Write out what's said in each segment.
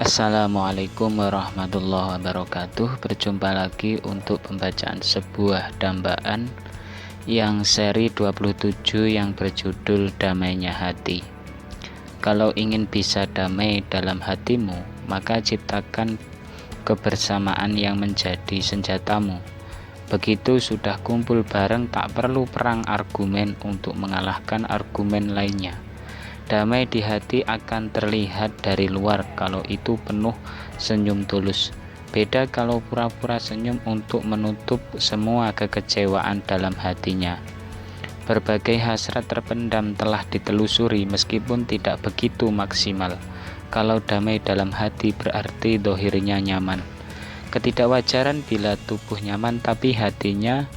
Assalamualaikum warahmatullahi wabarakatuh. Berjumpa lagi untuk pembacaan sebuah dambaan yang seri 27 yang berjudul Damainya Hati. Kalau ingin bisa damai dalam hatimu, maka ciptakan kebersamaan yang menjadi senjatamu. Begitu sudah kumpul bareng, tak perlu perang argumen untuk mengalahkan argumen lainnya. Damai di hati akan terlihat dari luar kalau itu penuh senyum tulus. Beda kalau pura-pura senyum untuk menutup semua kekecewaan dalam hatinya. Berbagai hasrat terpendam telah ditelusuri meskipun tidak begitu maksimal. Kalau damai dalam hati berarti dohirnya nyaman. Ketidakwajaran bila tubuh nyaman tapi hatinya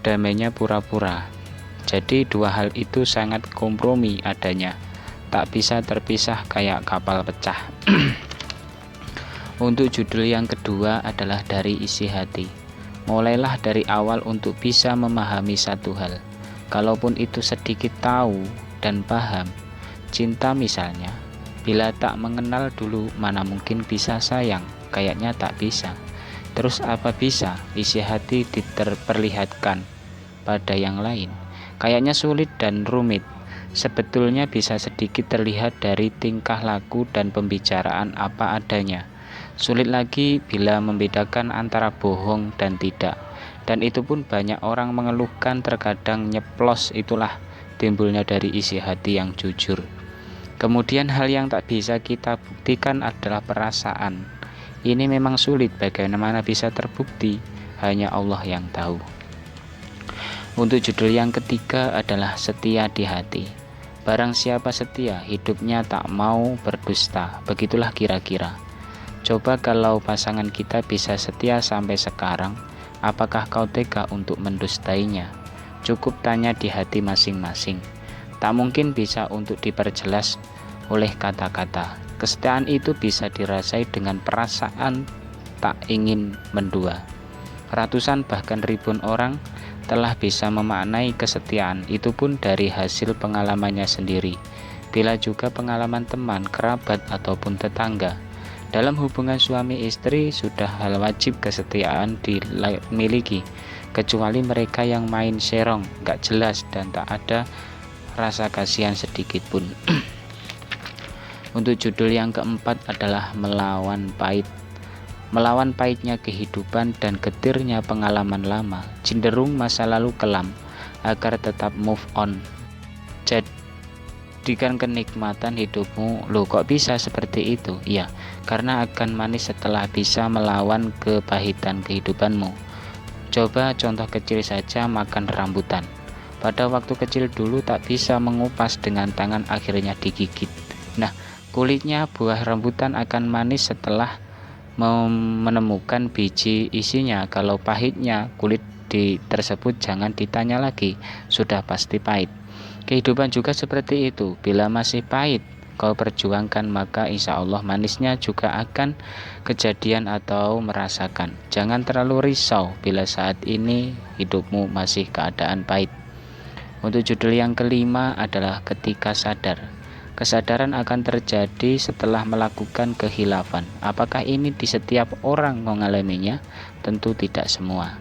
damainya pura-pura. Jadi dua hal itu sangat kompromi adanya, tak bisa terpisah kayak kapal pecah. Untuk judul yang kedua adalah dari isi hati. Mulailah dari awal untuk bisa memahami satu hal. Kalaupun itu sedikit tahu dan paham, cinta misalnya, bila tak mengenal dulu mana mungkin bisa sayang, kayaknya tak bisa. Terus apa bisa isi hati diperlihatkan pada yang lain? Kayaknya sulit dan rumit. Sebetulnya bisa sedikit terlihat dari tingkah laku dan pembicaraan apa adanya. Sulit lagi bila membedakan antara bohong dan tidak. Dan itu pun banyak orang mengeluhkan terkadang nyeplos itulah timbulnya dari isi hati yang jujur. Kemudian hal yang tak bisa kita buktikan adalah perasaan. Ini memang sulit, bagaimana bisa terbukti? Hanya Allah yang tahu. Untuk judul yang ketiga adalah setia di hati. Barang siapa setia, hidupnya tak mau berdusta. Begitulah kira-kira. Coba kalau pasangan kita bisa setia sampai sekarang, apakah kau tega untuk mendustainya? Cukup tanya di hati masing-masing. Tak mungkin bisa untuk diperjelas oleh kata-kata. Kesetiaan itu bisa dirasai dengan perasaan tak ingin mendua. Ratusan bahkan ribuan orang telah bisa memaknai kesetiaan, itu pun dari hasil pengalamannya sendiri. Bila juga pengalaman teman, kerabat, ataupun tetangga. Dalam hubungan suami istri sudah hal wajib kesetiaan dimiliki, kecuali mereka yang main serong, gak jelas dan tak ada rasa kasihan sedikit pun. Untuk judul yang keempat adalah melawan pahit. Melawan pahitnya kehidupan dan getirnya pengalaman lama, cenderung masa lalu kelam, agar tetap move on. Jadikan kenikmatan hidupmu. Loh, kok bisa seperti itu? Ya, karena akan manis setelah bisa melawan kepahitan kehidupanmu. Coba contoh kecil saja, makan rambutan. Pada waktu kecil dulu tak bisa mengupas dengan tangan, akhirnya digigit. Nah, kulitnya buah rambutan akan manis setelah menemukan biji isinya. Kalau pahitnya kulit tersebut jangan ditanya lagi, sudah pasti pahit. Kehidupan juga seperti itu. Bila masih pahit kau perjuangkan, maka insya Allah manisnya juga akan kejadian atau merasakan. Jangan terlalu risau bila saat ini hidupmu masih keadaan pahit. Untuk judul yang kelima adalah ketika sadar. Kesadaran akan terjadi setelah melakukan kehilafan. Apakah ini di setiap orang mengalaminya? Tentu tidak semua.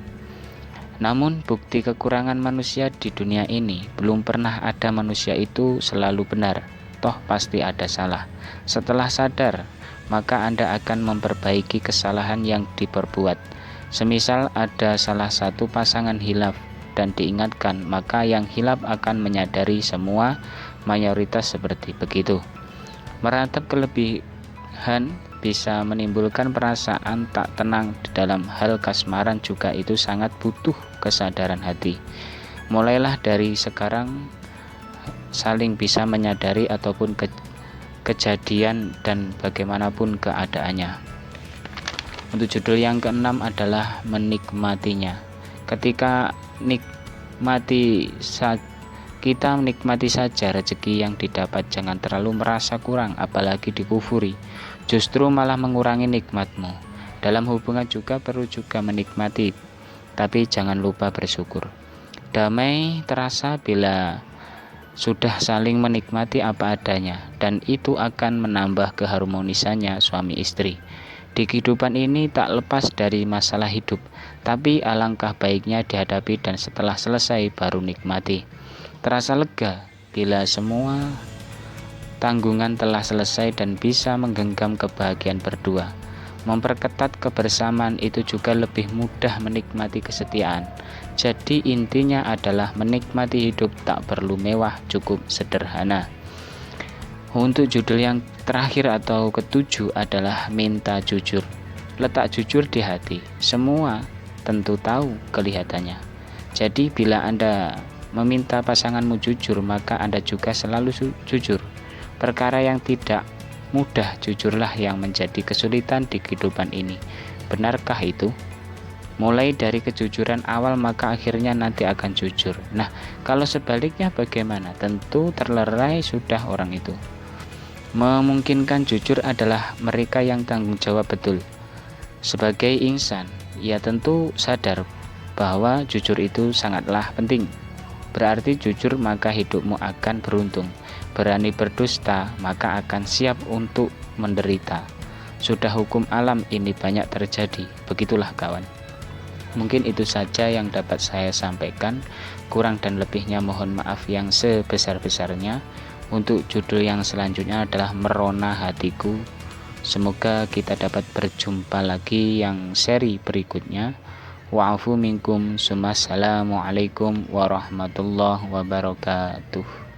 Namun bukti kekurangan manusia di dunia ini, belum pernah ada manusia itu selalu benar. Toh pasti ada salah. Setelah sadar, maka Anda akan memperbaiki kesalahan yang diperbuat. Semisal ada salah satu pasangan hilaf dan diingatkan, maka yang hilaf akan menyadari semua mayoritas seperti begitu. Meratap kelebihan bisa menimbulkan perasaan tak tenang di dalam hal kasmaran, juga itu sangat butuh kesadaran hati. Mulailah dari sekarang saling bisa menyadari ataupun kejadian dan bagaimanapun keadaannya. Untuk judul yang keenam adalah menikmatinya. Ketika kita menikmati saja rezeki yang didapat, jangan terlalu merasa kurang, apalagi dikufuri. Justru malah mengurangi nikmatmu. Dalam hubungan juga perlu juga menikmati, tapi jangan lupa bersyukur. Damai terasa bila sudah saling menikmati apa adanya, dan itu akan menambah keharmonisannya suami istri. Di kehidupan ini tak lepas dari masalah hidup, tapi alangkah baiknya dihadapi dan setelah selesai baru nikmati. Terasa lega bila semua tanggungan telah selesai dan bisa menggenggam kebahagiaan berdua. Memperketat kebersamaan itu juga lebih mudah menikmati kesetiaan. Jadi intinya adalah menikmati hidup tak perlu mewah, cukup sederhana. Untuk judul yang terakhir atau ketujuh adalah minta jujur. Letak jujur di hati, semua tentu tahu kelihatannya. Jadi bila Anda meminta pasanganmu jujur, maka Anda juga selalu jujur. Perkara yang tidak mudah jujurlah yang menjadi kesulitan di kehidupan ini. Benarkah itu? Mulai dari kejujuran awal maka akhirnya nanti akan jujur. Nah, kalau sebaliknya bagaimana? Tentu terlerai sudah orang itu. Memungkinkan jujur adalah mereka yang tanggung jawab betul. Sebagai insan, ia tentu sadar bahwa jujur itu sangatlah penting. Berarti jujur maka hidupmu akan beruntung. Berani berdusta maka akan siap untuk menderita. Sudah hukum alam ini banyak terjadi. Begitulah kawan. Mungkin itu saja yang dapat saya sampaikan. Kurang dan lebihnya mohon maaf yang sebesar-besarnya. Untuk judul yang selanjutnya adalah Merona Hatiku. Semoga kita dapat berjumpa lagi yang seri berikutnya. Wa'afu minkum. Assalamualaikum warahmatullahi wabarakatuh.